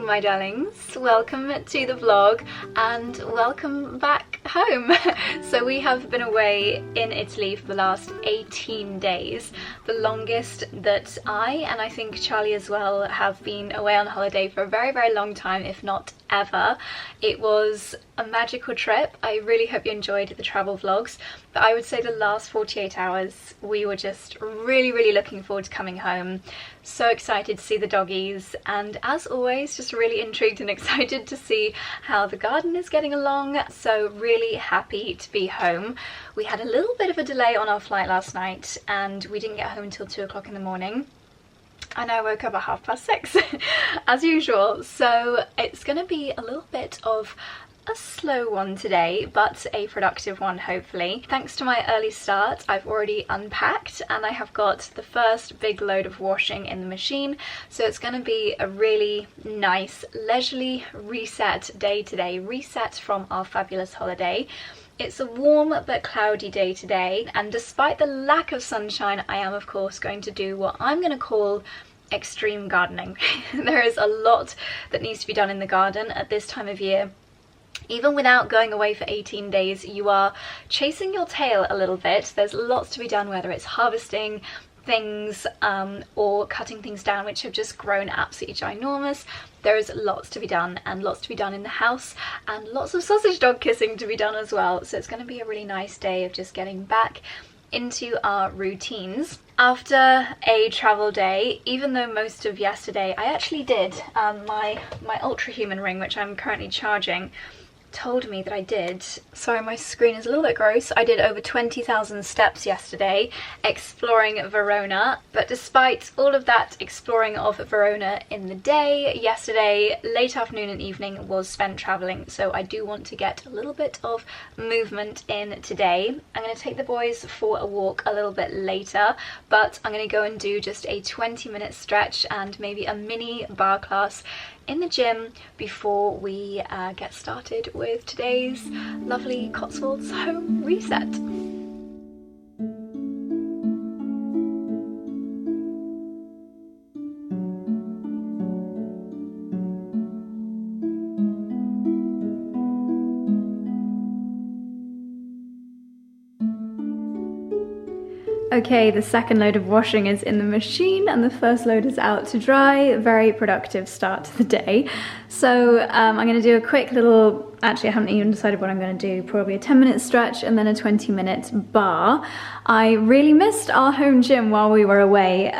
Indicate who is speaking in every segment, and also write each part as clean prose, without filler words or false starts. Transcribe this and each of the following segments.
Speaker 1: My darlings, welcome to the vlog and welcome back home. So we have been away in Italy for the last 18 days, the longest that I think Charlie as well have been away on holiday for a very long time, if not ever. It was a magical trip. I really hope you enjoyed the travel vlogs, but I would say the last 48 hours we were just really looking forward to coming home. So excited to see the doggies, and as always just really intrigued and excited to see how the garden is getting along. So really happy to be home. We had a little bit of a delay on our flight last night and we didn't get home until 2 o'clock in the morning. And I woke up at 6:30 as usual, so it's going to be a little bit of a slow one today, but a productive one hopefully. Thanks to my early start, I've already unpacked and I have got the first big load of washing in the machine, so it's going to be a really nice leisurely reset day today, reset from our fabulous holiday. It's a warm but cloudy day today, and despite the lack of sunshine, I am of course going to do what I'm going to call extreme gardening. There is a lot that needs to be done in the garden at this time of year. Even without going away for 18 days, you are chasing your tail a little bit. There's lots to be done, whether it's harvesting things or cutting things down which have just grown absolutely ginormous. There is lots to be done, and lots to be done in the house, and lots of sausage dog kissing to be done as well. So it's going to be a really nice day of just getting back into our routines. After a travel day, even though most of yesterday I actually did, my ultra-human ring, which I'm currently charging, told me that I did, sorry my screen is a little bit gross, I did over 20,000 steps yesterday exploring Verona. But despite all of that exploring of Verona in the day, yesterday late afternoon and evening was spent traveling, so I do want to get a little bit of movement in today. I'm going to take the boys for a walk a little bit later, but I'm going to go and do just a 20-minute stretch and maybe a mini bar class in the gym before we get started with today's lovely Cotswolds home reset. Okay, the second load of washing is in the machine and the first load is out to dry. Very productive start to the day. So I'm going to do a quick little, actually I haven't even decided what I'm going to do, probably a 10-minute stretch and then a 20-minute bar. I really missed our home gym while we were away.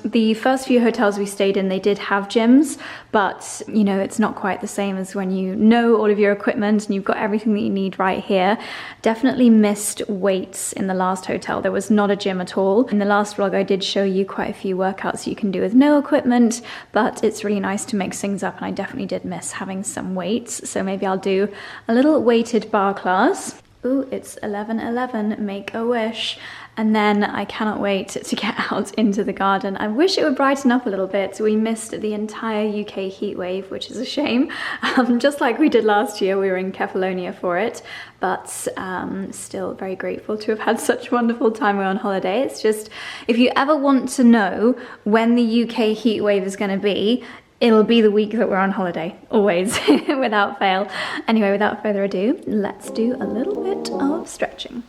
Speaker 1: The first few hotels we stayed in, they did have gyms, but you know, it's not quite the same as when you know all of your equipment and you've got everything that you need right here. Definitely missed weights in the last hotel. There was not a gym at all. In the last vlog I did show you quite a few workouts you can do with no equipment, but it's really nice to mix things up, and I definitely did miss having some weights, so maybe I'll do a little weighted bar class. Ooh, it's 11:11, make a wish. And then I cannot wait to get out into the garden. I wish it would brighten up a little bit. We missed the entire UK heat wave, which is a shame. Just like we did last year, we were in 𝑭𝒊𝒏𝒅 for it. But still very grateful to have had such a wonderful time on holiday. It's just, if you ever want to know when the UK heat wave is going to be, it'll be the week that we're on holiday, always, without fail. Anyway, without further ado, let's do a little bit of stretching.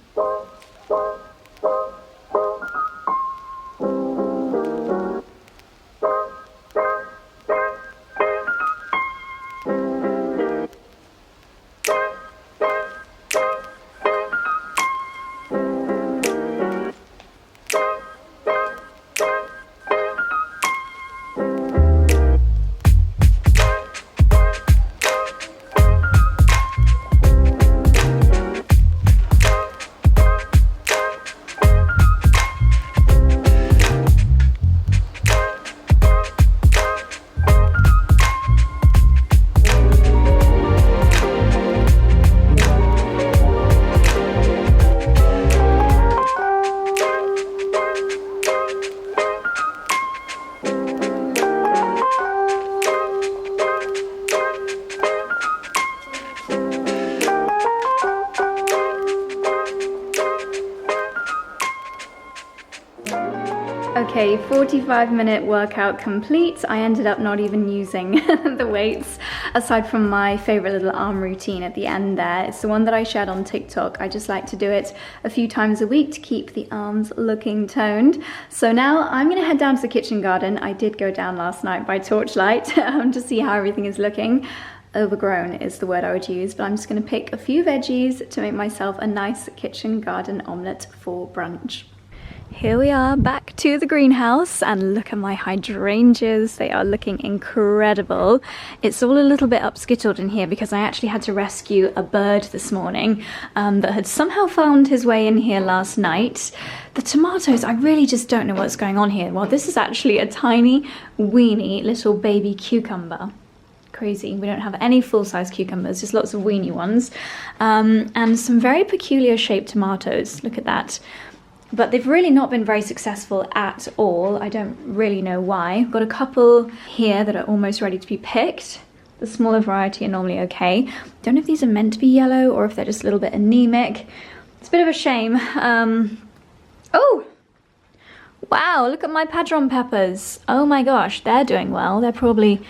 Speaker 1: Okay, 45-minute workout complete. I ended up not even using the weights, aside from my favorite little arm routine at the end there. It's the one that I shared on TikTok. I just like to do it a few times a week to keep the arms looking toned. So now I'm gonna head down to the kitchen garden. I did go down last night by torchlight to see how everything is looking. Overgrown is the word I would use, but I'm just gonna pick a few veggies to make myself a nice kitchen garden omelette for brunch. Here we are back to the greenhouse, and look at my hydrangeas. They are looking incredible. It's all a little bit upskittled in here because I actually had to rescue a bird this morning that had somehow found his way in here last night. The tomatoes, I really just don't know what's going on here. Well, this is actually a tiny, weeny little baby cucumber. Crazy. We don't have any full-size cucumbers, just lots of weeny ones. And some very peculiar shaped tomatoes. Look at that. But they've really not been very successful at all. I don't really know why. I've got a couple here that are almost ready to be picked. The smaller variety are normally okay. Don't know if these are meant to be yellow or if they're just a little bit anemic. It's a bit of a shame. Oh! Wow, look at my padron peppers. Oh my gosh, they're doing well. They're probably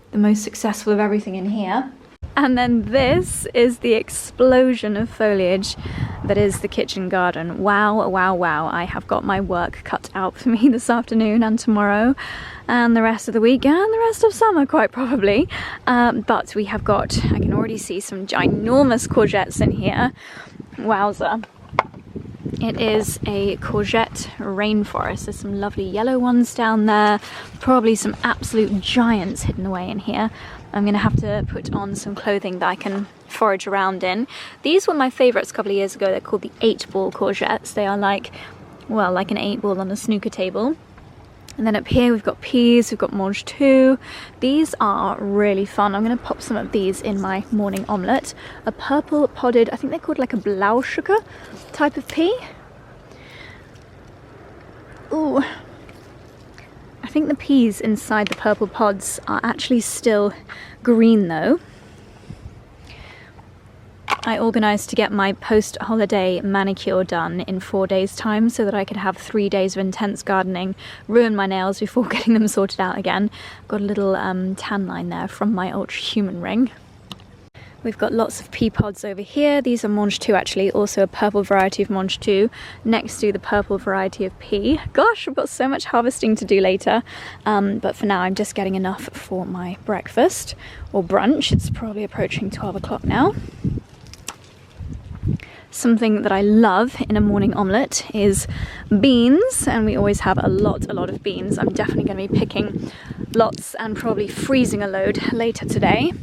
Speaker 1: the most successful of everything in here. And then this is the explosion of foliage that is the kitchen garden. Wow, wow, wow. I have got my work cut out for me this afternoon and tomorrow and the rest of the week and the rest of summer, quite probably. But we have got, I can already see some ginormous courgettes in here. Wowza. It is a courgette rainforest. There's some lovely yellow ones down there, probably some absolute giants hidden away in here. I'm gonna have to put on some clothing that I can forage around in. These were my favorites a couple of years ago. They're called the 8-ball courgettes. They are like, well, like an 8-ball on a snooker table. And then up here we've got peas, we've got 𝑭𝒊𝒏𝒅. These are really fun. I'm gonna pop some of these in my morning omelette. A purple podded, I think they're called like a 𝑭𝒊𝒏𝒅 type of pea. Ooh. I think the peas inside the purple pods are actually still green though. I organised to get my post-holiday manicure done in 4 days' time so that I could have 3 days of intense gardening, ruin my nails before getting them sorted out again. Got a little tan line there from my ultra-human ring. We've got lots of pea pods over here. These are 𝑭𝒊𝒏𝒅 actually, also a purple variety of 𝑭𝒊𝒏𝒅 next to the purple variety of pea. Gosh, I've got so much harvesting to do later. But for now, I'm just getting enough for my breakfast or brunch. It's probably approaching 12 o'clock now. Something that I love in a morning omelette is beans, and we always have a lot of beans. I'm definitely going to be picking lots and probably freezing a load later today.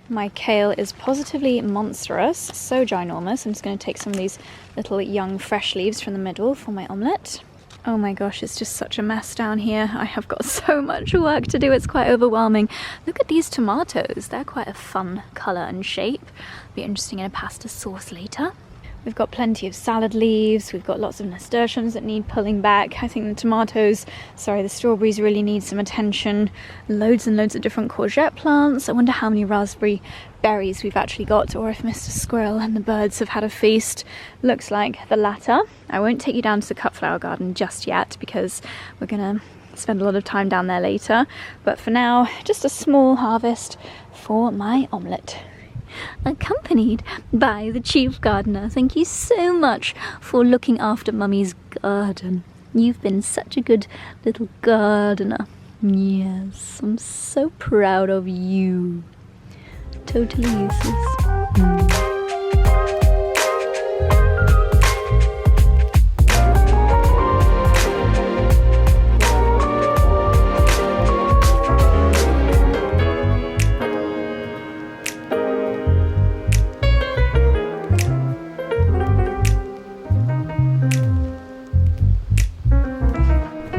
Speaker 1: My kale is positively monstrous, so ginormous. I'm just going to take some of these little young fresh leaves from the middle for my omelette. Oh my gosh, it's just such a mess down here. I have got so much work to do, it's quite overwhelming. Look at these tomatoes, they're quite a fun colour and shape. Be interesting in a pasta sauce later. We've got plenty of salad leaves, we've got lots of nasturtiums that need pulling back. I think the strawberries really need some attention. Loads and loads of different courgette plants. I wonder how many raspberry berries we've actually got, or if Mr. Squirrel and the birds have had a feast. Looks like the latter. I won't take you down to the cut flower garden just yet because we're gonna spend a lot of time down there later. But for now, just a small harvest for my omelette. Accompanied by the chief gardener. Thank you so much for looking after Mummy's garden. You've been such a good little gardener. Yes, I'm so proud of you. Totally useless.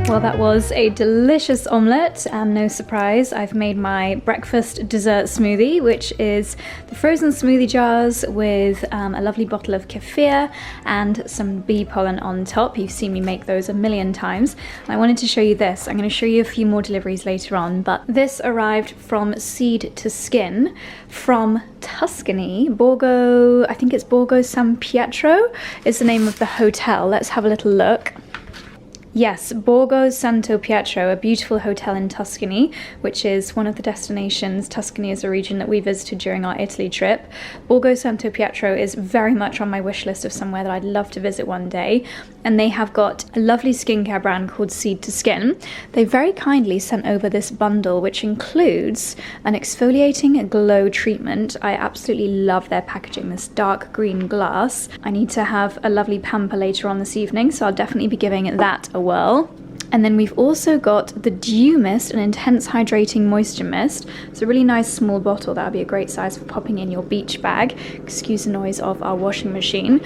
Speaker 1: Well, that was a delicious omelette, and no surprise, I've made my breakfast dessert smoothie, which is the frozen smoothie jars with a lovely bottle of kefir and some bee pollen on top. You've seen me make those a million times. And I wanted to show you this. I'm going to show you a few more deliveries later on, but this arrived from Seed to Skin from Tuscany. I think it's Borgo San Pietro is the name of the hotel. Let's have a little look. Yes, Borgo Santo Pietro, a beautiful hotel in Tuscany, which is one of the destinations. Tuscany is a region that we visited during our Italy trip. Borgo Santo Pietro is very much on my wish list of somewhere that I'd love to visit one day. And they have got a lovely skincare brand called Seed to Skin. They very kindly sent over this bundle, which includes an exfoliating glow treatment. I absolutely love their packaging, this dark green glass. I need to have a lovely pamper later on this evening, so I'll definitely be giving that a whirl. And then we've also got the Dew Mist, an intense hydrating moisture mist. It's a really nice small bottle. That would be a great size for popping in your beach bag. Excuse the noise of our washing machine.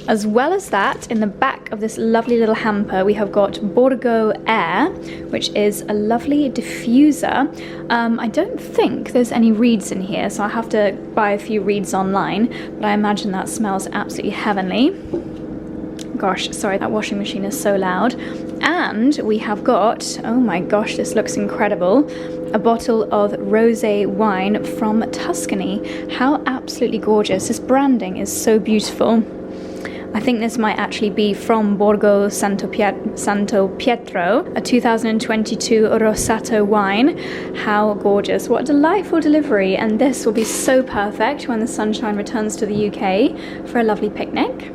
Speaker 1: As well as that, in the back of this lovely little hamper, we have got 𝑭𝒊𝒏𝒅, which is a lovely diffuser. I don't think there's any reeds in here, so I'll have to buy a few reeds online, but I imagine that smells absolutely heavenly. Gosh, sorry, that washing machine is so loud. And we have got, oh my gosh, this looks incredible, a bottle of rosé wine from Tuscany. How absolutely gorgeous. This branding is so beautiful. I think this might actually be from Borgo Santo Pietro, a 2022 Rosato wine. How gorgeous. What a delightful delivery. And this will be so perfect when the sunshine returns to the UK for a lovely picnic.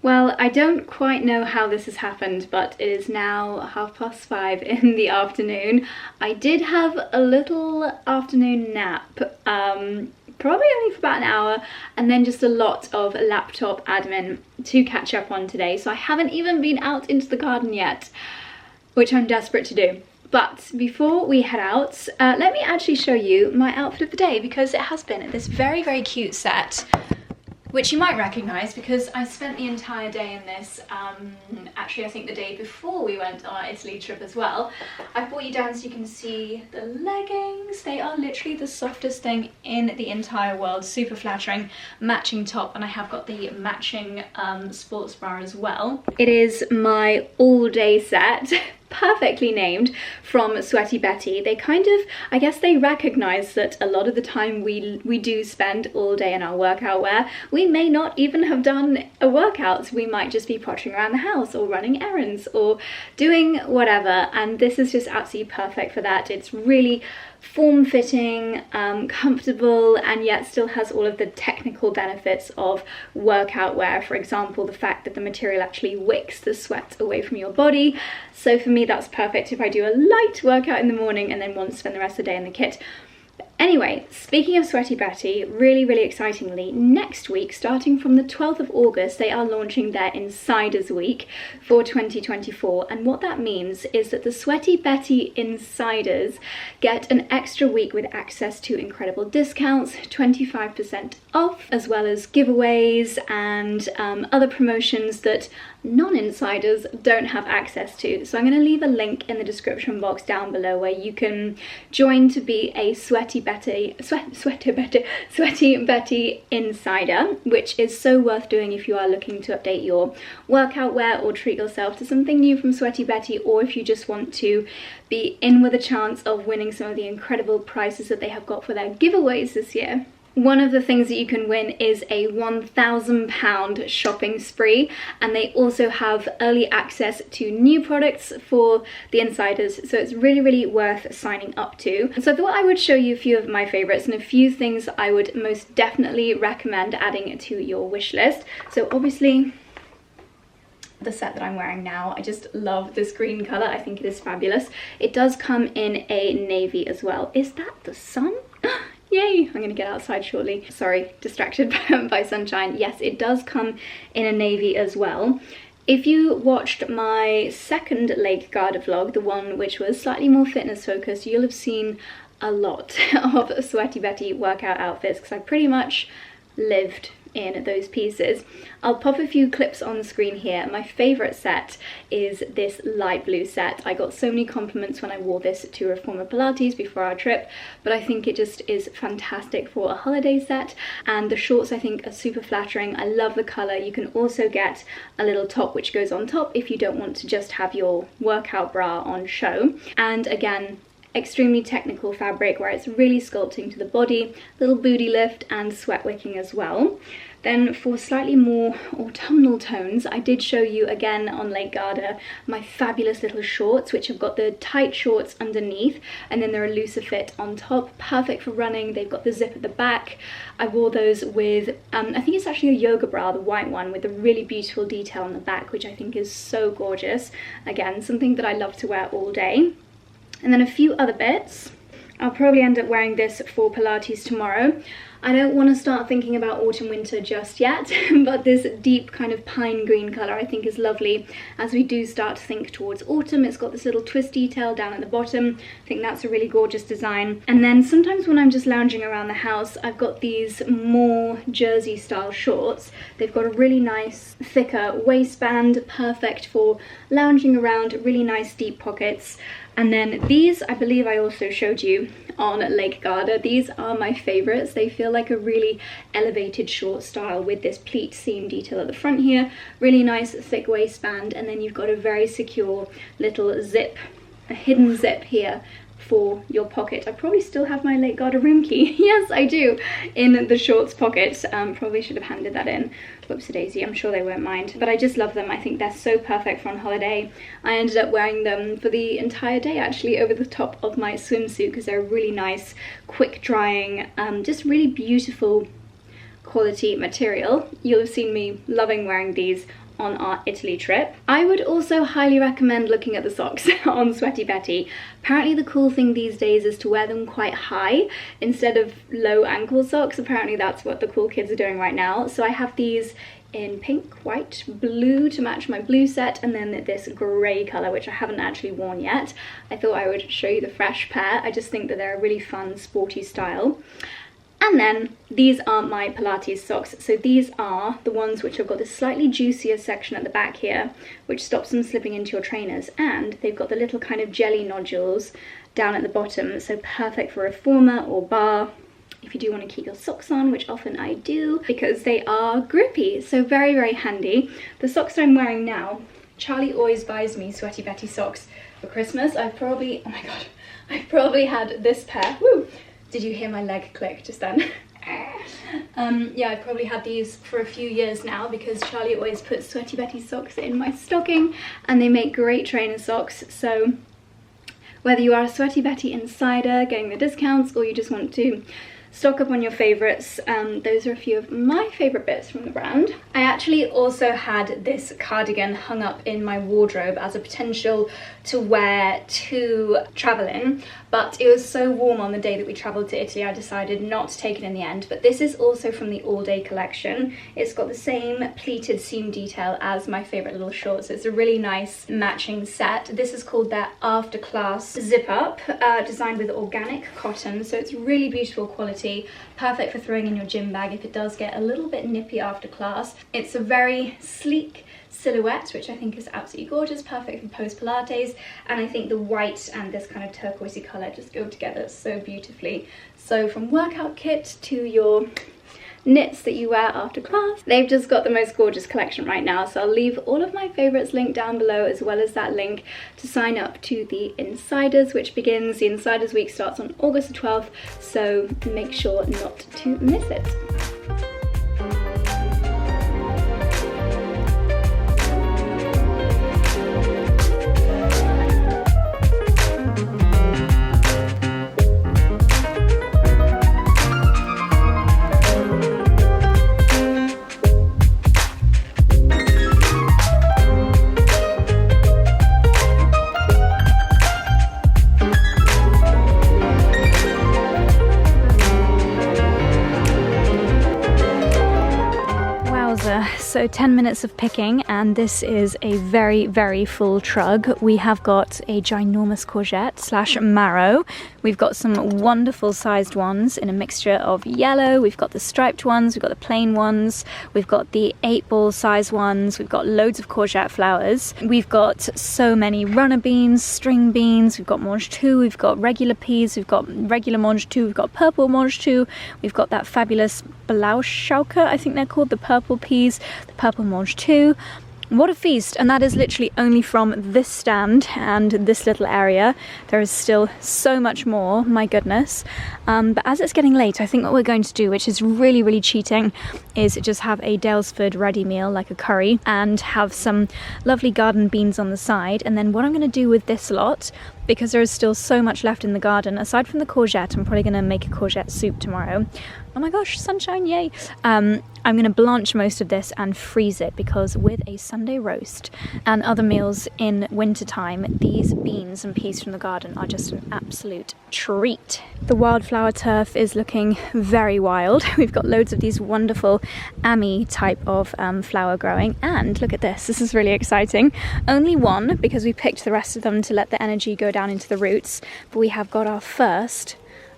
Speaker 1: Well, I don't quite know how this has happened, but it is now 5:30 in the afternoon. I did have a little afternoon nap, probably only for about an hour, and then just a lot of laptop admin to catch up on today. So I haven't even been out into the garden yet, which I'm desperate to do. But before we head out, let me actually show you my outfit of the day, because it has been this very, very cute set, which you might recognise because I spent the entire day in this, actually I think the day before we went on our Italy trip as well. I brought you down so you can see the leggings. They are literally the softest thing in the entire world, super flattering, matching top, and I have got the matching sports bra as well. It is my all-day set. Perfectly named, from 𝑭𝒊𝒏𝒅. They kind of, I guess they recognise that a lot of the time we do spend all day in our workout wear. We may not even have done a workout. We might just be pottering around the house or running errands or doing whatever, and this is just absolutely perfect for that. It's really form-fitting, comfortable, and yet still has all of the technical benefits of workout wear. For example, the fact that the material actually wicks the sweat away from your body. So for me, that's perfect if I do a light workout in the morning and then want to spend the rest of the day in the kit. Anyway, speaking of 𝑭𝒊𝒏𝒅, really, really excitingly, next week, starting from the 12th of August, they are launching their Insiders Week for 2024. And what that means is that the 𝑭𝒊𝒏𝒅 Insiders get an extra week with access to incredible discounts, 25% off, as well as giveaways and other promotions that non-insiders don't have access to. So I'm going to leave a link in the description box down below where you can join to be a 𝑭𝒊𝒏𝒅 insider, which is so worth doing if you are looking to update your workout wear or treat yourself to something new from 𝑭𝒊𝒏𝒅, or if you just want to be in with a chance of winning some of the incredible prizes that they have got for their giveaways this year. One of the things that you can win is a £1,000 shopping spree, and they also have early access to new products for the insiders, so it's really, really worth signing up to. So I thought I would show you a few of my favourites and a few things I would most definitely recommend adding to your wish list. So obviously, the set that I'm wearing now, I just love this green colour. I think it is fabulous. It does come in a navy as well. Is that the sun? Yay! I'm gonna get outside shortly. Sorry, distracted by sunshine. Yes, it does come in a navy as well. If you watched my second leg guard vlog, the one which was slightly more fitness focused, you'll have seen a lot of 𝑭𝒊𝒏𝒅 workout outfits because I pretty much lived in those pieces. I'll pop a few clips on the screen here. My favourite set is this light blue set. I got so many compliments when I wore this to Reformer Pilates before our trip, but I think it just is fantastic for a holiday set, and the shorts I think are super flattering. I love the colour. You can also get a little top which goes on top if you don't want to just have your workout bra on show. And again, extremely technical fabric where it's really sculpting to the body, little booty lift and sweat wicking as well. Then for slightly more autumnal tones, I did show you again on 𝑭𝒂𝒕 my fabulous little shorts, which have got the tight shorts underneath and then they're a looser fit on top. Perfect for running. They've got the zip at the back. I wore those with, I think it's actually a yoga bra, the white one, with a really beautiful detail on the back, which I think is so gorgeous. Again, something that I love to wear all day. And then a few other bits. I'll probably end up wearing this for Pilates tomorrow. I don't want to start thinking about autumn winter just yet, but this deep kind of pine green colour I think is lovely as we do start to think towards autumn. It's got this little twist detail down at the bottom. I think that's a really gorgeous design. And then sometimes when I'm just lounging around the house, I've got these more jersey style shorts. They've got a really nice thicker waistband, perfect for lounging around, really nice deep pockets. And then these, I believe I also showed you on 𝑭𝒂𝒕. These are my favourites. They feel like a really elevated short style with this pleat seam detail at the front here. Really nice thick waistband, and then you've got a very secure little zip, a hidden zip here for your pocket. I probably still have my 𝑭𝒂𝒕 room key. Yes, I do, in the shorts pocket. Probably should have handed that in. Whoopsie-daisy, I'm sure they won't mind. But I just love them. I think they're so perfect for on holiday. I ended up wearing them for the entire day, actually, over the top of my swimsuit, because they're really nice, quick drying, just really beautiful quality material. You'll have seen me loving wearing these on our Italy trip. I would also highly recommend looking at the socks on 𝑭𝒊𝒏𝒂𝒕. Apparently the cool thing these days is to wear them quite high instead of low ankle socks. Apparently that's what the cool kids are doing right now. So I have these in pink, white, blue to match my blue set, and then this grey colour, which I haven't actually worn yet. I thought I would show you the fresh pair. I just think that they're a really fun, sporty style. And then these are my Pilates socks. So these are the ones which have got this slightly juicier section at the back here, which stops them slipping into your trainers. And they've got the little kind of jelly nodules down at the bottom. So perfect for reformer or bar, if you do want to keep your socks on, which often I do, because they are grippy. So very, very handy. The socks that I'm wearing now, Charlie always buys me 𝑭𝒊𝒏𝒂𝒕 socks for Christmas. I've probably, oh my God, I've probably had this pair. Woo! Did you hear my leg click just then? Yeah, I've probably had these for a few years now because Charlie always puts 𝑭𝒊𝒏𝒂𝒕 socks in my stocking, and they make great trainer socks. So whether you are a 𝑭𝒊𝒏𝒂𝒕 insider getting the discounts, or you just want to stock up on your favourites, those are a few of my favourite bits from the brand. I actually also had this cardigan hung up in my wardrobe as a potential to wear to travel in, but it was so warm on the day that we travelled to Italy, I decided not to take it in the end. But this is also from the All Day collection. It's got the same pleated seam detail as my favourite little shorts. It's a really nice matching set. This is called their After Class Zip Up, designed with organic cotton, so it's really beautiful quality, perfect for throwing in your gym bag if it does get a little bit nippy after class. It's a very sleek silhouette, which I think is absolutely gorgeous, perfect for post Pilates, and I think the white and this kind of turquoisey colour just go together so beautifully. So from workout kit to your knits that you wear after class, they've just got the most gorgeous collection right now. So I'll leave all of my favourites linked down below, as well as that link to sign up to the Insiders, which begins, the Insiders week starts on August the 12th, so make sure not to miss it. So 10 minutes of picking, and this is a very, very full trug. We have got a ginormous courgette / marrow. We've got some wonderful sized ones in a mixture of yellow. We've got the striped ones, we've got the plain ones, we've got the 8-ball size ones, we've got loads of courgette flowers. We've got so many runner beans, string beans, we've got mange tout, we've got regular peas, we've got regular mange tout, we've got purple mange tout, we've got that fabulous 𝑭𝒊𝒏𝒂𝒕, I think they're called, the purple peas, the purple mange tout. What a feast, and that is literally only from this stand and this little area. There is still so much more, my goodness. But as it's getting late, I think what we're going to do, which is really, really cheating, is just have a Daylesford ready meal, like a curry, and have some lovely garden beans on the side. And then what I'm going to do with this lot, because there is still so much left in the garden, aside from the courgette, I'm probably going to make a courgette soup tomorrow. Oh my gosh, sunshine, yay! I'm going to blanch most of this and freeze it, because with a Sunday roast and other meals in winter time, these beans and peas from the garden are just an absolute treat. The wildflower turf is looking very wild. We've got loads of these wonderful 𝑭𝒊𝒏𝒅 type of flower growing, and look at this is really exciting. Only one, because we picked the rest of them to let the energy go down into the roots, but we have got our first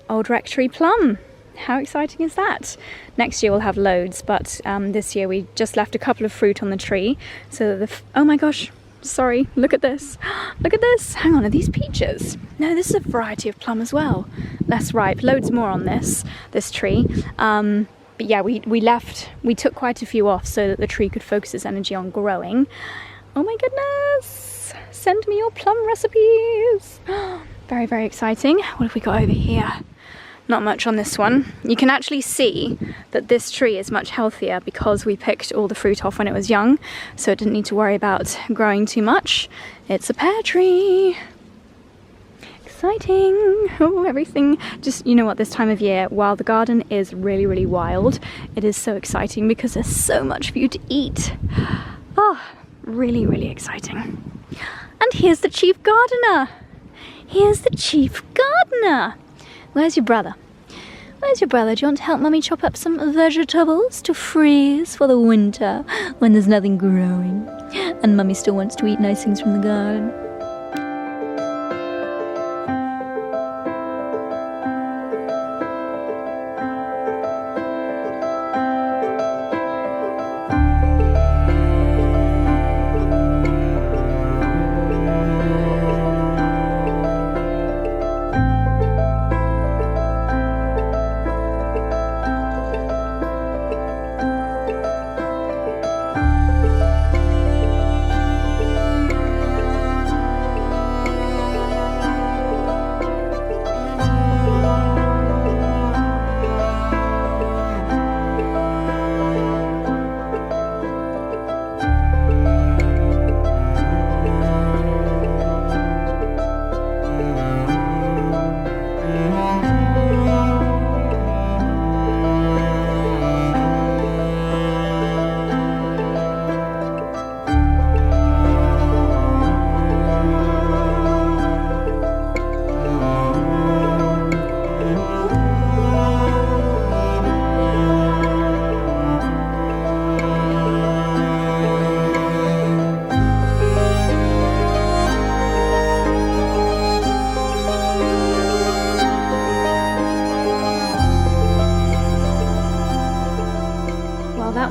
Speaker 1: old rectory plum. How exciting is that? Next year we'll have loads, but this year we just left a couple of fruit on the tree, so that oh my gosh, sorry, look at this. Look at this. Hang on, are these peaches? No, this is a variety of plum as well. Less ripe, loads more on this tree. But yeah, we took quite a few off so that the tree could focus its energy on growing. Oh my goodness. Send me your plum recipes. Very, very exciting. What have we got over here? Not much on this one. You can actually see that this tree is much healthier because we picked all the fruit off when it was young, so it didn't need to worry about growing too much. It's a pear tree. Exciting. Oh, everything. Just, you know what, this time of year, while the garden is really, really wild, it is so exciting because there's so much for you to eat. Oh, really, really exciting. And here's the chief gardener. Here's the chief gardener. Where's your brother? Where's your brother? Do you want to help Mummy chop up some vegetables to freeze for the winter when there's nothing growing and Mummy still wants to eat nice things from the garden?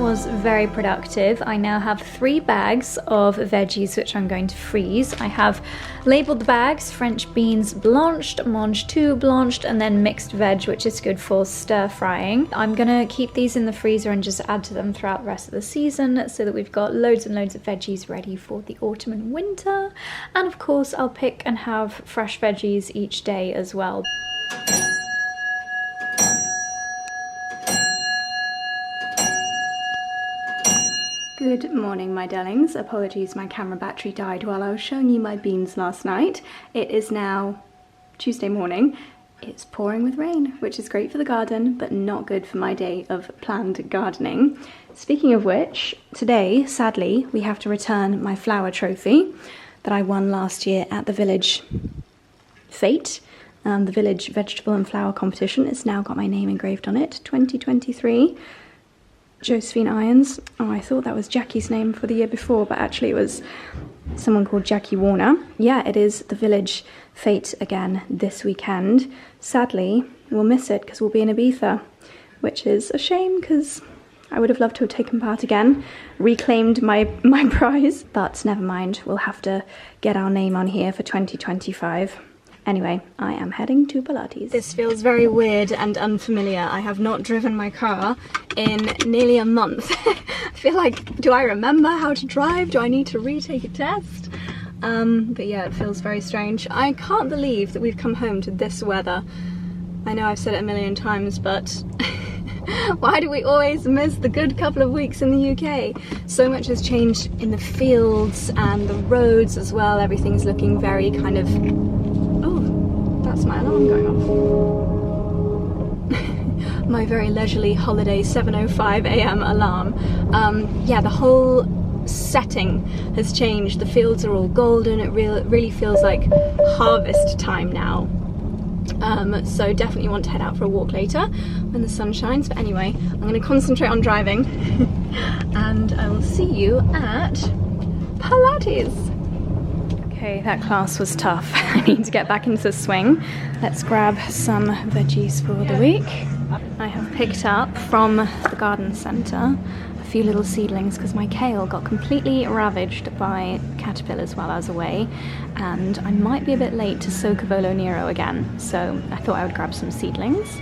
Speaker 1: Was very productive. I now have 3 bags of veggies which I'm going to freeze. I have labelled the bags French beans blanched, mange tout blanched, and then mixed veg, which is good for stir frying. I'm gonna keep these in the freezer and just add to them throughout the rest of the season so that we've got loads and loads of veggies ready for the autumn and winter. And of course I'll pick and have fresh veggies each day as well. Good morning, my darlings. Apologies, my camera battery died while I was showing you my beans last night. It is now Tuesday morning. It's pouring with rain, which is great for the garden, but not good for my day of planned gardening. Speaking of which, today, sadly, we have to return my flower trophy that I won last year at the village fete, the village vegetable and flower competition. It's now got my name engraved on it, 2023. Josephine Irons. Oh, I thought that was Jackie's name for the year before, but actually it was someone called Jackie Warner. Yeah, it is the village fete again this weekend. Sadly, we'll miss it because we'll be in Ibiza, which is a shame because I would have loved to have taken part again, reclaimed my prize, but never mind, we'll have to get our name on here for 2025. Anyway, I am heading to Pilates.
Speaker 2: This feels very weird and unfamiliar. I have not driven my car in nearly a month. I feel like, do I remember how to drive? Do I need to retake a test? But yeah, it feels very strange. I can't believe that we've come home to this weather. I know I've said it a million times, but why do we always miss the good couple of weeks in the UK? So much has changed in the fields and the roads as well. Everything's looking very kind of... Oh, that's my alarm going off. My very leisurely holiday 7:05 AM alarm. Yeah, the whole setting has changed. The fields are all golden. It really feels like harvest time now. So definitely want to head out for a walk later when the sun shines. But anyway, I'm going to concentrate on driving and I will see you at Pilates. Okay, that class was tough. I need to get back into the swing. Let's grab some veggies for the week. I have picked up from the garden centre a few little seedlings because my kale got completely ravaged by caterpillars while I was away, and I might be a bit late to 𝑭𝒂𝒕𝒊𝒐𝒏 again, so I thought I would grab some seedlings.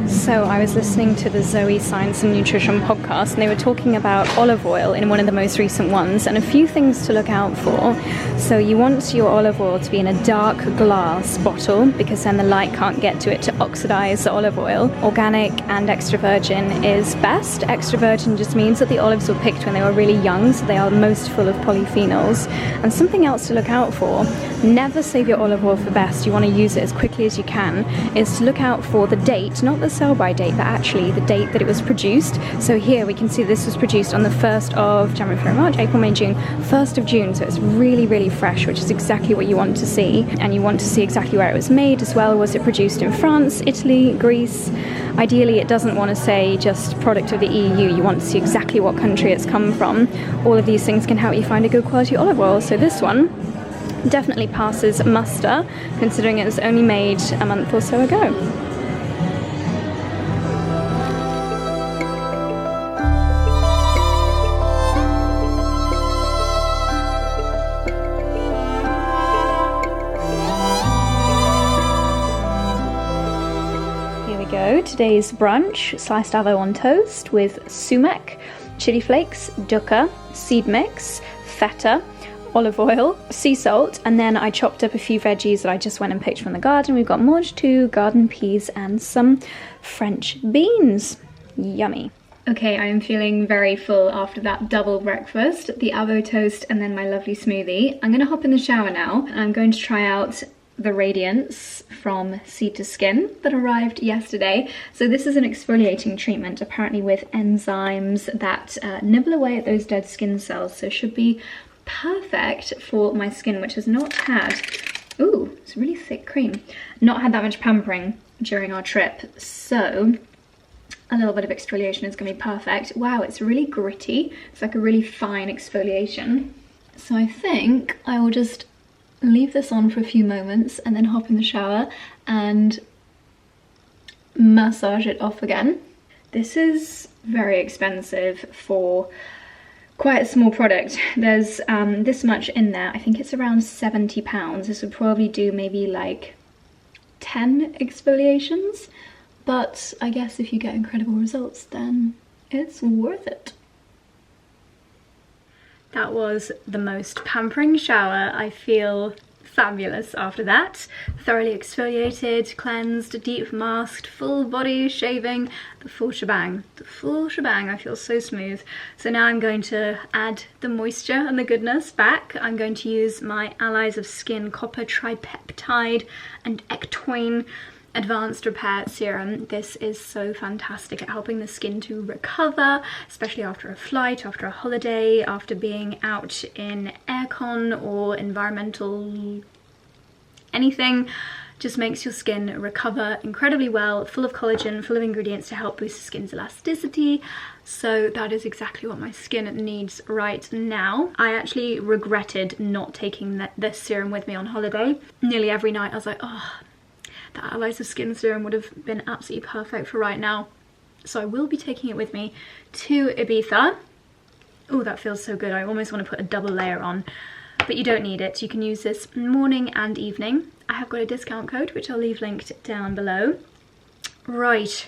Speaker 2: So I was listening to the Zoe Science and Nutrition podcast, and they were talking about olive oil in one of the most recent ones, and a few things to look out for. So you want your olive oil to be in a dark glass bottle, because then the light can't get to it to oxidize the olive oil. Organic and extra virgin is best. Extra virgin just means that the olives were picked when they were really young, so they are most full of polyphenols. And something else to look out for, never save your olive oil for best. You want to use it as quickly as you can, is to look out for the date, not the sell-by date, but actually the date that it was produced. So here we can see this was produced on the 1st of January, February, March, April, May, June, 1st of June, so it's really fresh, which is exactly what you want to see. And you want to see exactly where it was made as well. Was it produced in France, Italy, Greece? Ideally, it doesn't want to say just product of the EU. You want to see exactly what country it's come from. All of these things can help you find a good quality olive oil. So this one definitely passes muster, considering it was only made a month or so ago. Today's brunch: sliced avo on toast with sumac, chili flakes, dukkha, seed mix, feta, olive oil, sea salt, and then I chopped up a few veggies that I just went and picked from the garden. We've got 𝑭𝒊𝒏𝒅, garden peas, and some French beans. Yummy. Okay, I am feeling very full after that double breakfast, the avo toast and then my lovely smoothie. I'm going to hop in the shower now and I'm going to try out the Radiance from Seed to Skin that arrived yesterday. So this is an exfoliating treatment, apparently with enzymes that nibble away at those dead skin cells, so should be perfect for my skin, which has not had, ooh, it's really thick cream, not had that much pampering during our trip, so a little bit of exfoliation is going to be perfect. Wow, it's really gritty. It's like a really fine exfoliation. So I think I will just leave this on for a few moments and then hop in the shower and massage it off again. This is very expensive for quite a small product. There's this much in there. I think it's around £70. This would probably do maybe like 10 exfoliations, but I guess if you get incredible results, then it's worth it. That was the most pampering shower. I feel fabulous after that. Thoroughly exfoliated, cleansed, deep masked, full body shaving, the full shebang. The full shebang. I feel so smooth. So now I'm going to add the moisture and the goodness back. I'm going to use my Allies of Skin Copper Tripeptide and Ectoine Advanced Repair Serum. This is so fantastic at helping the skin to recover, especially after a flight, after a holiday, after being out in aircon or environmental anything. Just makes your skin recover incredibly well, full of collagen, full of ingredients to help boost the skin's elasticity. So that is exactly what my skin needs right now. I actually regretted not taking this serum with me on holiday. Nearly every night I was like, oh, the Allies of Skin serum would have been absolutely perfect for right now. So I will be taking it with me to Ibiza. Oh, that feels so good. I almost want to put a double layer on, but you don't need it. You can use this morning and evening. I have got a discount code, which I'll leave linked down below. Right,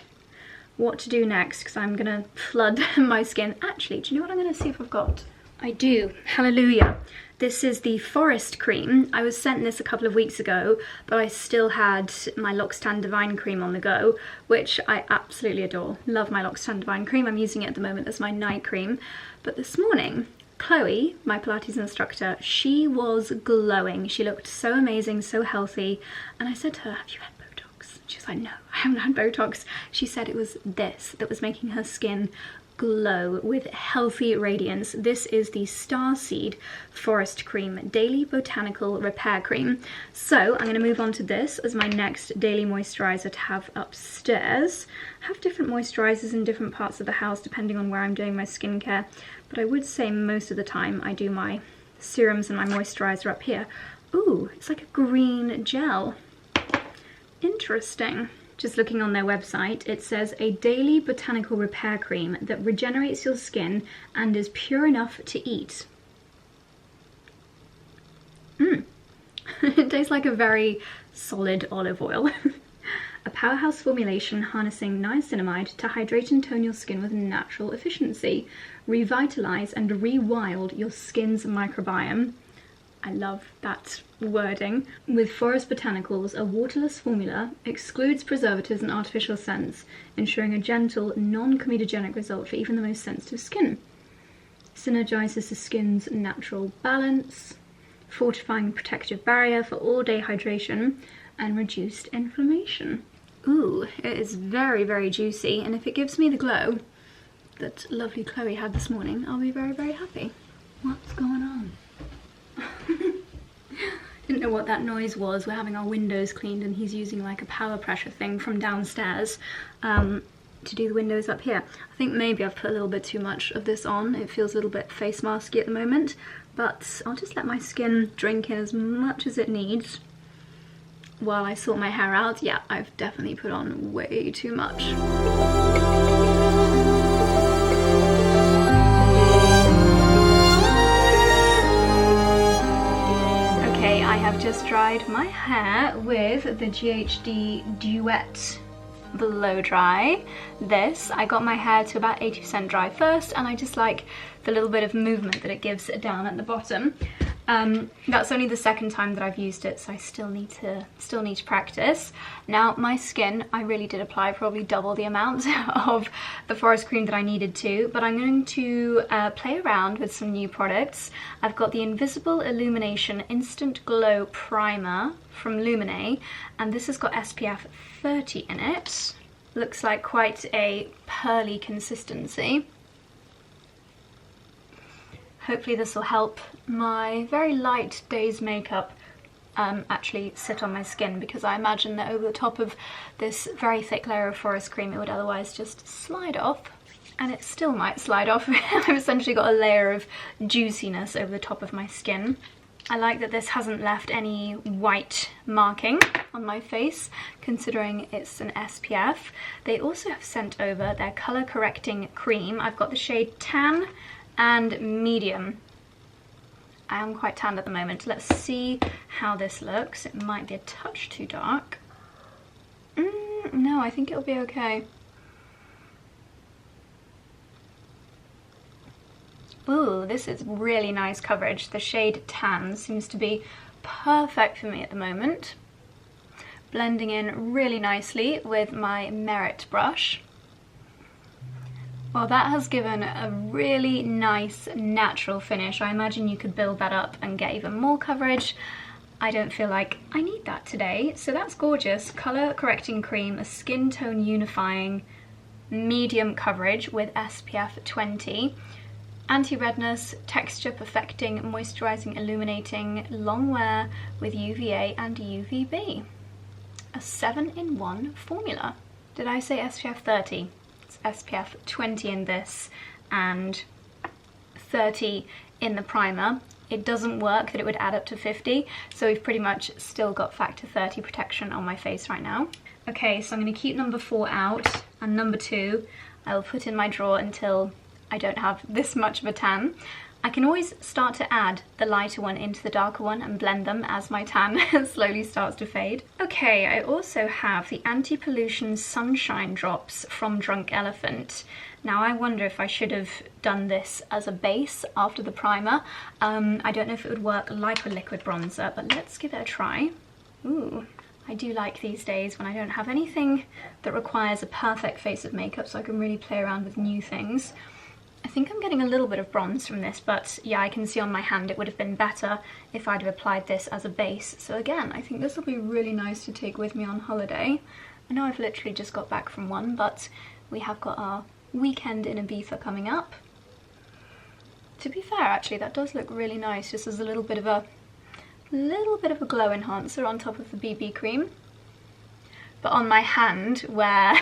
Speaker 2: what to do next, because I'm gonna flood my skin. Actually, do you know what I'm gonna see if I've got? I do, hallelujah. This is the Forest Cream. I was sent this a couple of weeks ago, but I still had my 𝘞𝑗 Divine Cream on the go, which I absolutely adore. Love my 𝘞𝑗 Divine Cream. I'm using it at the moment as my night cream. But this morning, Chloe, my Pilates instructor, she was glowing. She looked so amazing, so healthy. And I said to her, have you had Botox? She was like, no, I haven't had Botox. She said it was this that was making her skin glow with healthy radiance. This is the Starseed Forest Cream Daily Botanical Repair Cream. So I'm going to move on to this as my next daily moisturizer to have upstairs. I have different moisturizers in different parts of the house depending on where I'm doing my skincare, but I would say most of the time I do my serums and my moisturizer up here. Ooh, it's like a green gel. Interesting. Just looking on their website, it says a daily botanical repair cream that regenerates your skin and is pure enough to eat. It tastes like a very solid olive oil. A powerhouse formulation harnessing niacinamide to hydrate and tone your skin with natural efficiency, revitalize and rewild your skin's microbiome. I love that wording. With Forest Botanicals, a waterless formula excludes preservatives and artificial scents, ensuring a gentle, non-comedogenic result for even the most sensitive skin. Synergizes the skin's natural balance, fortifying protective barrier for all-day hydration, and reduced inflammation. Ooh, it is very, very juicy, and if it gives me the glow that lovely Chloe had this morning, I'll be very, very happy. What's going on? Didn't know what that noise was. We're having our windows cleaned and he's using like a power pressure thing from downstairs to do the windows up here. I think maybe I've put a little bit too much of this on. It feels a little bit face masky at the moment, but I'll just let my skin drink in as much as it needs while I sort my hair out. Yeah, I've definitely put on way too much. I have just dried my hair with the GHD Duet Blow Dry. I got my hair to about 80% dry first, and I just like the little bit of movement that it gives down at the bottom. That's only the second time that I've used it, so I still need to practice. Now my skin, I really did apply probably double the amount of the forest cream that I needed to, but I'm going to play around with some new products. I've got the Invisible Illumination Instant Glow Primer from Lumine, and this has got SPF 30 in it. Looks like quite a pearly consistency. Hopefully this will help my very light day's makeup actually sit on my skin, because I imagine that over the top of this very thick layer of forest cream it would otherwise just slide off, and it still might slide off. I've essentially got a layer of juiciness over the top of my skin. I like that this hasn't left any white marking on my face, considering it's an SPF. They also have sent over their colour correcting cream. I've got the shade Tan and Medium. I am quite tanned at the moment. Let's see how this looks. It might be a touch too dark. No, I think it'll be okay. Ooh, this is really nice coverage. The shade Tan seems to be perfect for me at the moment. Blending in really nicely with my Merit brush. Well, that has given a really nice natural finish. I imagine you could build that up and get even more coverage. I don't feel like I need that today, so that's gorgeous. Colour correcting cream, a skin tone unifying medium coverage with SPF 20. Anti-redness, texture perfecting, moisturising, illuminating, long wear with UVA and UVB. A 7-in-1 formula. Did I say SPF 30? SPF 20 in this and 30 in the primer. It doesn't work that it would add up to 50, so we've pretty much still got factor 30 protection on my face right now. Okay, so I'm going to keep number 4 out, and number 2 I'll put in my drawer until
Speaker 1: I don't have this much of a tan. I can always start to add the lighter one into the darker one and blend them as my tan slowly starts to fade. Okay, I also have the Anti-Pollution Sunshine Drops from Drunk Elephant. Now I wonder if I should have done this as a base after the primer. I don't know if it would work like a liquid bronzer, but let's give it a try. Ooh, I do like these days when I don't have anything that requires a perfect face of makeup, so I can really play around with new things. I think I'm getting a little bit of bronze from this, but yeah, I can see on my hand it would have been better if I'd have applied this as a base. So again, I think this will be really nice to take with me on holiday. I know I've literally just got back from one, but we have got our weekend in Ibiza coming up. To be fair, actually, that does look really nice, just as a little bit of a glow enhancer on top of the BB cream. But on my hand, where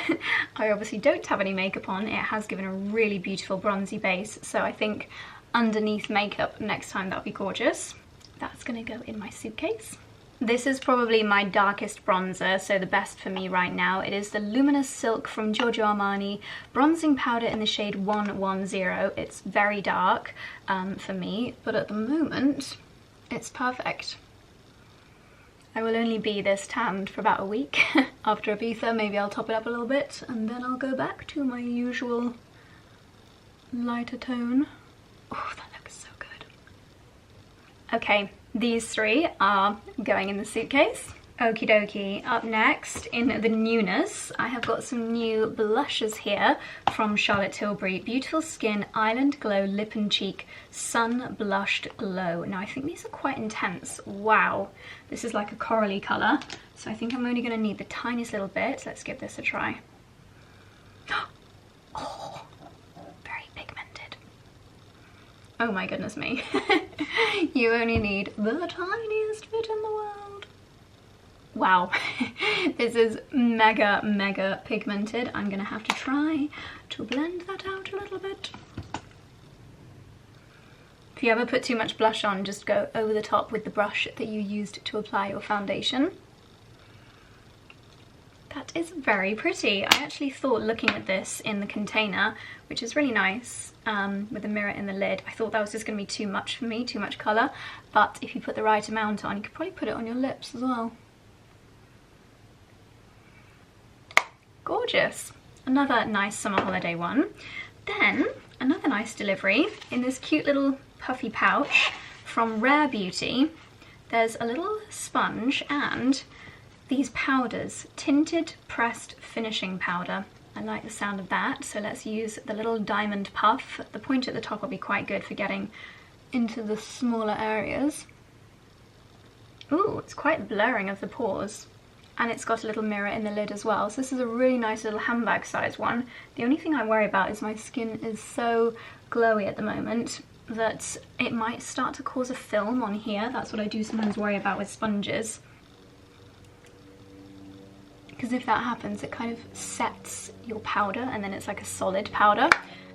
Speaker 1: I obviously don't have any makeup on, it has given a really beautiful bronzy base. So I think underneath makeup next time that'll be gorgeous. That's gonna go in my suitcase. This is probably my darkest bronzer, so the best for me right now. It is the Luminous Silk from Giorgio Armani bronzing powder in the shade 110. It's very dark for me, but at the moment, it's perfect. I will only be this tanned for about a week. After Ibiza, maybe I'll top it up a little bit, and then I'll go back to my usual lighter tone. Oh, that looks so good. Okay, these three are going in the suitcase. Okie dokie. Up next, in the newness, I have got some new blushes here from Charlotte Tilbury. Beautiful Skin Island Glow Lip and Cheek Sun Blushed Glow. Now, I think these are quite intense. Wow. This is like a corally colour, so I think I'm only going to need the tiniest little bit. Let's give this a try. Oh, very pigmented. Oh my goodness me. You only need the tiniest bit in the world. Wow, this is mega pigmented. I'm gonna have to try to blend that out a little bit. If you ever put too much blush on, just go over the top with the brush that you used to apply your foundation. That is very pretty. I actually thought, looking at this in the container, which is really nice, with the mirror in the lid, I thought that was just gonna be too much for me, too much colour. But if you put the right amount on, you could probably put it on your lips as well. Gorgeous. Another nice summer holiday one. Then another nice delivery in this cute little puffy pouch from Rare Beauty. There's a little sponge and these powders, tinted pressed finishing powder. I like the sound of that, so let's use the little diamond puff. The point at the top will be quite good for getting into the smaller areas. Ooh, it's quite blurring of the pores. And it's got a little mirror in the lid as well. So this is a really nice little handbag size one. The only thing I worry about is my skin is so glowy at the moment that it might start to cause a film on here. That's what I do sometimes worry about with sponges. Because if that happens, it kind of sets your powder and then it's like a solid powder.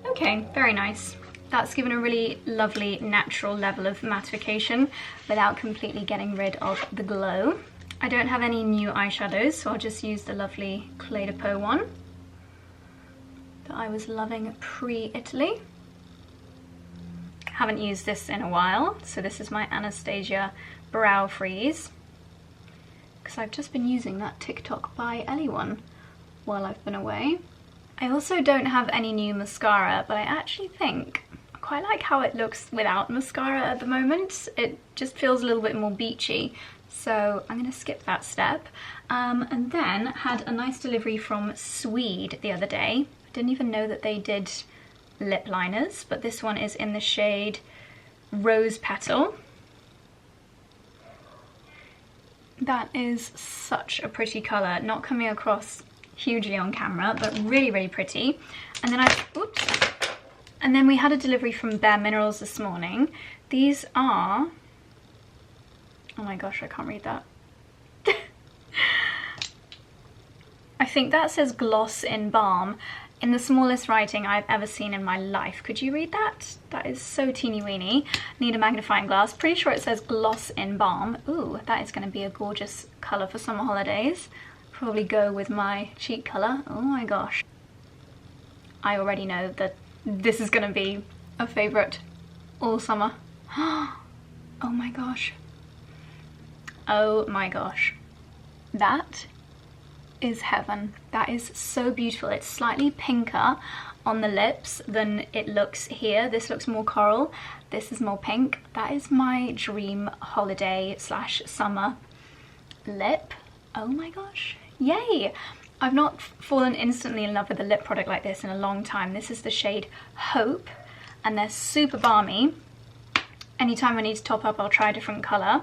Speaker 1: Okay, very nice. That's given a really lovely natural level of mattification without completely getting rid of the glow. I don't have any new eyeshadows, so I'll just use the lovely 𝘂𝘮 one that I was loving pre-Italy. Haven't used this in a while, so this is my Anastasia Brow Freeze, because I've just been using that TikTok by Ellie one while I've been away. I also don't have any new mascara, but I actually think I quite like how it looks without mascara at the moment. It just feels a little bit more beachy. So I'm going to skip that step. And then had a nice delivery from 𝑭𝒊𝒏𝒅 the other day. I didn't even know that they did lip liners, but this one is in the shade Rose Petal. That is such a pretty colour, not coming across hugely on camera, but really pretty. And then we had a delivery from Bare Minerals this morning. These are, oh my gosh, I can't read that. I think that says Gloss in Balm in the smallest writing I've ever seen in my life. Could you read that? That is so teeny weeny. Need a magnifying glass. Pretty sure it says Gloss in Balm. Ooh, that is going to be a gorgeous colour for summer holidays. Probably go with my cheek colour. Oh my gosh. I already know that This is gonna be a favorite all summer. Oh my gosh. Oh my gosh. That is heaven. That is so beautiful. It's slightly pinker on the lips than it looks here. This looks more coral. This is more pink. That is my dream holiday slash summer lip. Oh my gosh. Yay! I've not fallen instantly in love with a lip product like this in a long time. This is the shade Hope, and they're super balmy. Anytime I need to top up, I'll try a different colour.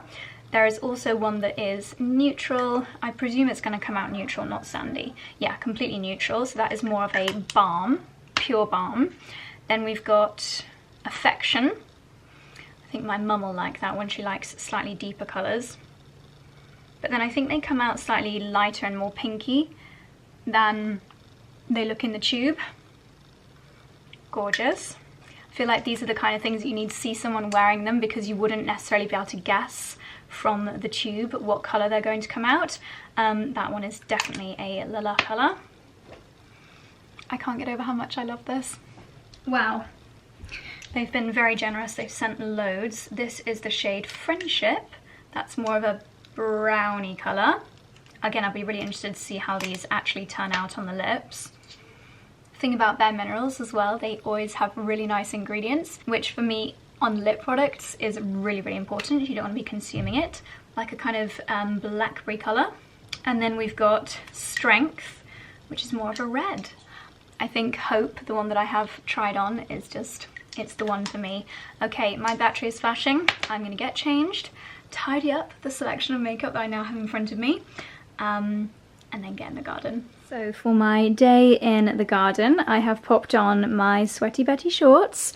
Speaker 1: There is also one that is neutral. I presume it's going to come out neutral, not sandy. Yeah, completely neutral. So that is more of a balm, pure balm. Then we've got Affection. I think my mum will like that one. She likes slightly deeper colours. But then I think they come out slightly lighter and more pinky than they look in the tube. Gorgeous. I feel like these are the kind of things that you need to see someone wearing them, because you wouldn't necessarily be able to guess from the tube what colour they're going to come out. That one is definitely a lila colour. I can't get over how much I love this. Wow. They've been very generous. They've sent loads. This is the shade Friendship. That's more of a browny colour. Again, I'll be really interested to see how these actually turn out on the lips. Thing about Bare Minerals as well, they always have really nice ingredients, which for me on lip products is really, really important. You don't want to be consuming it. Like a kind of blackberry colour. And then we've got Strength, which is more of a red. I think Hope, the one that I have tried on, is just, it's the one for me. Okay, my battery is flashing. I'm going to get changed, tidy up the selection of makeup that I now have in front of me, and then get in the garden. So for my day in the garden, I have popped on my Sweaty Betty shorts.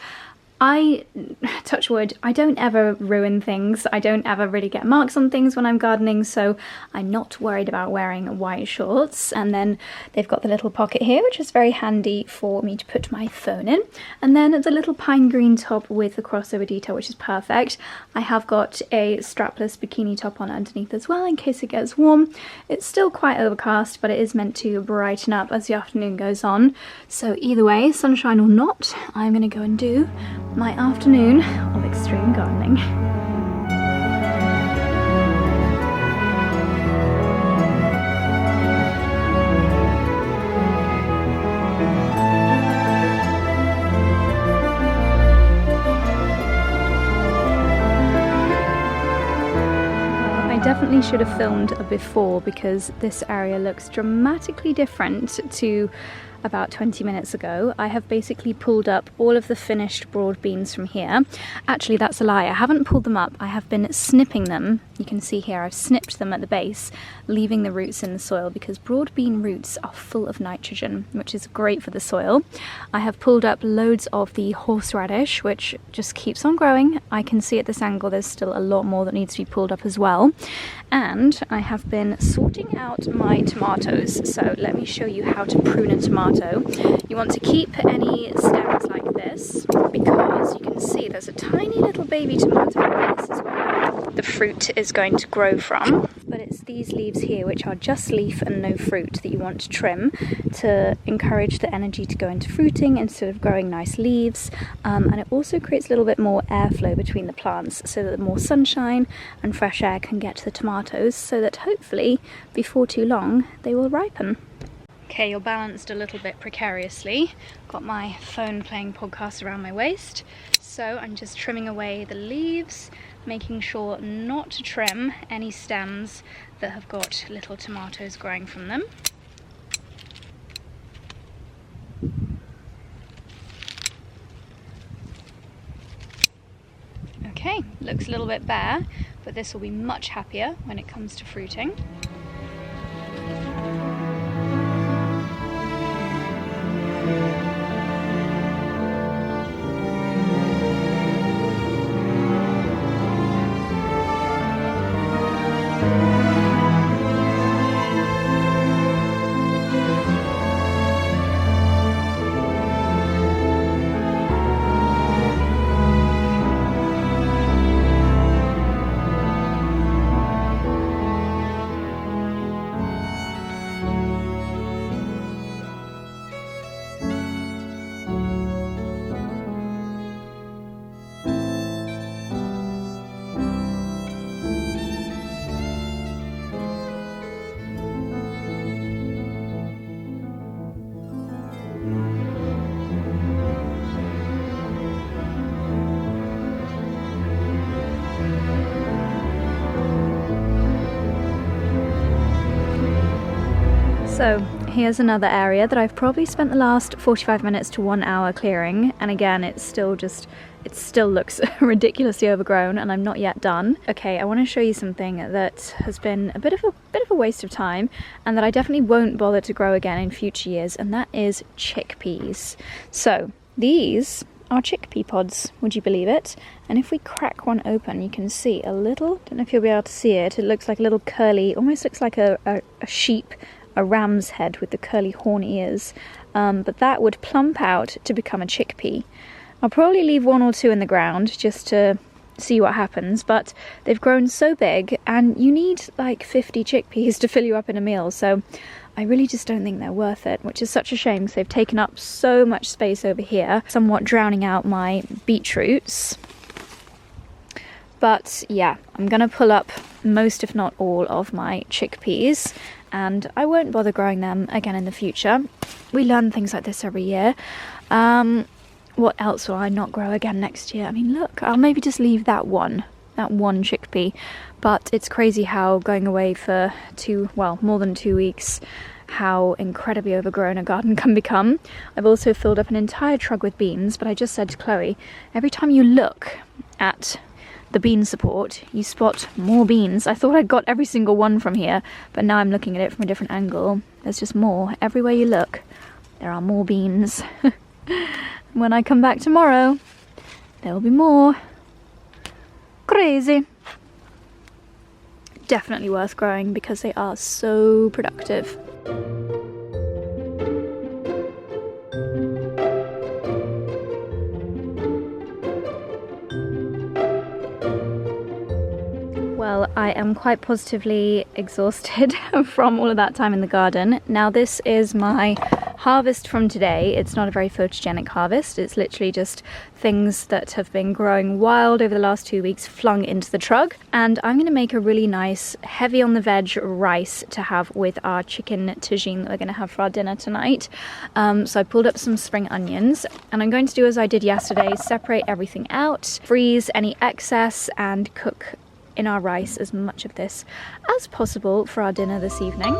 Speaker 1: Touch wood, I don't ever ruin things. I don't ever really get marks on things when I'm gardening, so I'm not worried about wearing white shorts. And then they've got the little pocket here, which is very handy for me to put my phone in. And then the little pine green top with the crossover detail, which is perfect. I have got a strapless bikini top on underneath as well, in case it gets warm. It's still quite overcast, but it is meant to brighten up as the afternoon goes on. So either way, sunshine or not, I'm gonna go and do my afternoon of extreme gardening. I definitely should have filmed a before, because this area looks dramatically different to about 20 minutes ago. I have basically pulled up all of the finished broad beans from here. Actually, that's a lie. I haven't pulled them up. I have been snipping them. You can see here I've snipped them at the base, leaving the roots in the soil, because broad bean roots are full of nitrogen, which is great for the soil. I have pulled up loads of the horseradish, which just keeps on growing. I can see at this angle there's still a lot more that needs to be pulled up as well. And I have been sorting out my tomatoes. So let me show you how to prune a tomato. You want to keep any stems like this, because you can see there's a tiny little baby tomato, and this is where the fruit is going to grow from. But it's these leaves here, which are just leaf and no fruit, that you want to trim to encourage the energy to go into fruiting instead of growing nice leaves. And it also creates a little bit more airflow between the plants, so that more sunshine and fresh air can get to the tomatoes, so that hopefully before too long they will ripen. Okay, you're balanced a little bit precariously. Got my phone playing podcasts around my waist. So I'm just trimming away the leaves, making sure not to trim any stems that have got little tomatoes growing from them. Okay, looks a little bit bare, but this will be much happier when it comes to fruiting.
Speaker 2: So here's another area that I've probably spent the last 45 minutes to 1 hour clearing, and again it still looks ridiculously overgrown and I'm not yet done. Okay, I want to show you something that has been a bit of a waste of time and that I definitely won't bother to grow again in future years, and that is chickpeas. So these are chickpea pods, would you believe it? And if we crack one open, you can see a little, don't know if you'll be able to see it, it looks like a little curly, almost looks like a sheep, a ram's head with the curly horn ears, but that would plump out to become a chickpea. I'll probably leave 1 or 2 in the ground just to see what happens, but they've grown so big and you need like 50 chickpeas to fill you up in a meal, so I really just don't think they're worth it, which is such a shame because they've taken up so much space over here, somewhat drowning out my beetroots. But yeah, I'm gonna pull up most if not all of my chickpeas and I won't bother growing them again in the future. We learn things like this every year. What else will I not grow again next year? I mean, look, I'll maybe just leave that one chickpea, but it's crazy how going away for more than 2 weeks, how incredibly overgrown a garden can become. I've also filled up an entire trug with beans, but I just said to Chloe, every time you look at the bean support, you spot more beans. I thought I'd got every single one from here, but now I'm looking at it from a different angle. There's just more. Everywhere you look, there are more beans. When I come back tomorrow, there will be more. Crazy. Definitely worth growing because they are so productive. Well, I am quite positively exhausted from all of that time in the garden. Now this is my harvest from today. It's not a very photogenic harvest. It's literally just things that have been growing wild over the last 2 weeks flung into the trug. And I'm going to make a really nice heavy on the veg rice to have with our chicken tagine that we're going to have for our dinner tonight. So I pulled up some spring onions and I'm going to do as I did yesterday, separate everything out, freeze any excess and cook in our rice as much of this as possible for our dinner this evening.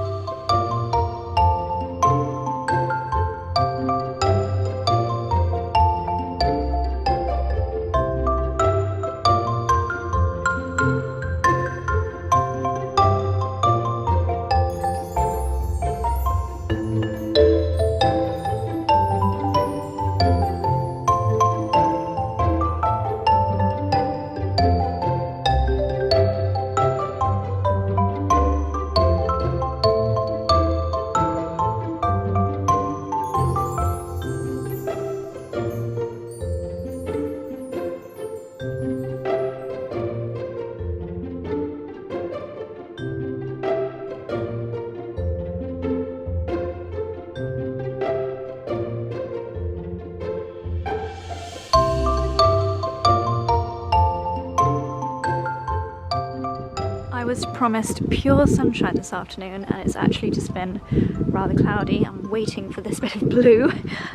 Speaker 2: I was promised pure sunshine this afternoon and it's actually just been rather cloudy. I'm waiting for this bit of blue.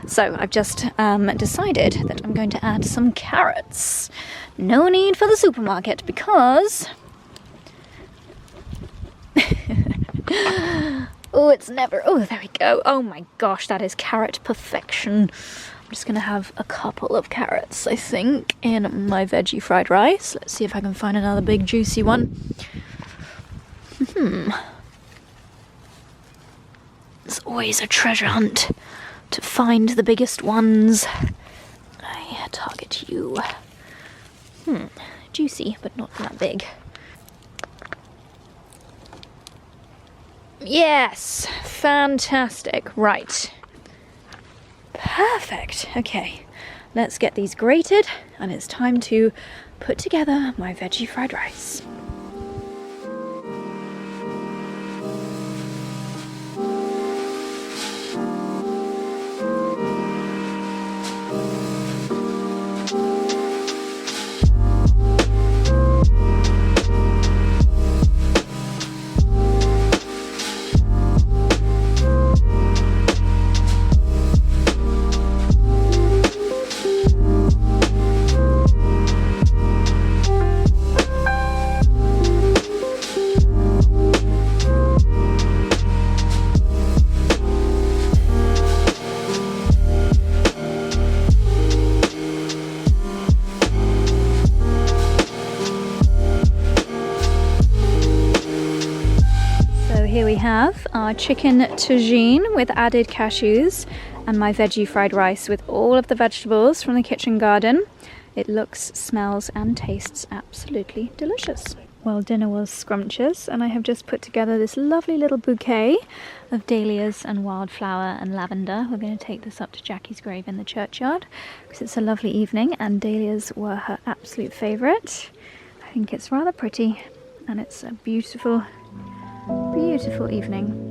Speaker 2: So I've just decided that I'm going to add some carrots. No need for the supermarket because... oh, it's never... oh, there we go. Oh my gosh, that is carrot perfection. I'm just gonna have a couple of carrots, I think, in my veggie fried rice. Let's see if I can find another big juicy one. It's always a treasure hunt to find the biggest ones. I target you. Juicy, but not that big. Yes! Fantastic. Right. Perfect. Okay, let's get these grated and it's time to put together my veggie fried rice. have our chicken tagine with added cashews and my veggie fried rice with all of the vegetables from the kitchen garden. It looks, smells and tastes absolutely delicious. Well, dinner was scrumptious, and I have just put together this lovely little bouquet of dahlias and wildflower and lavender. We're going to take this up to Jackie's grave in the churchyard because it's a lovely evening and dahlias were her absolute favourite. I think it's rather pretty and it's a beautiful, beautiful evening.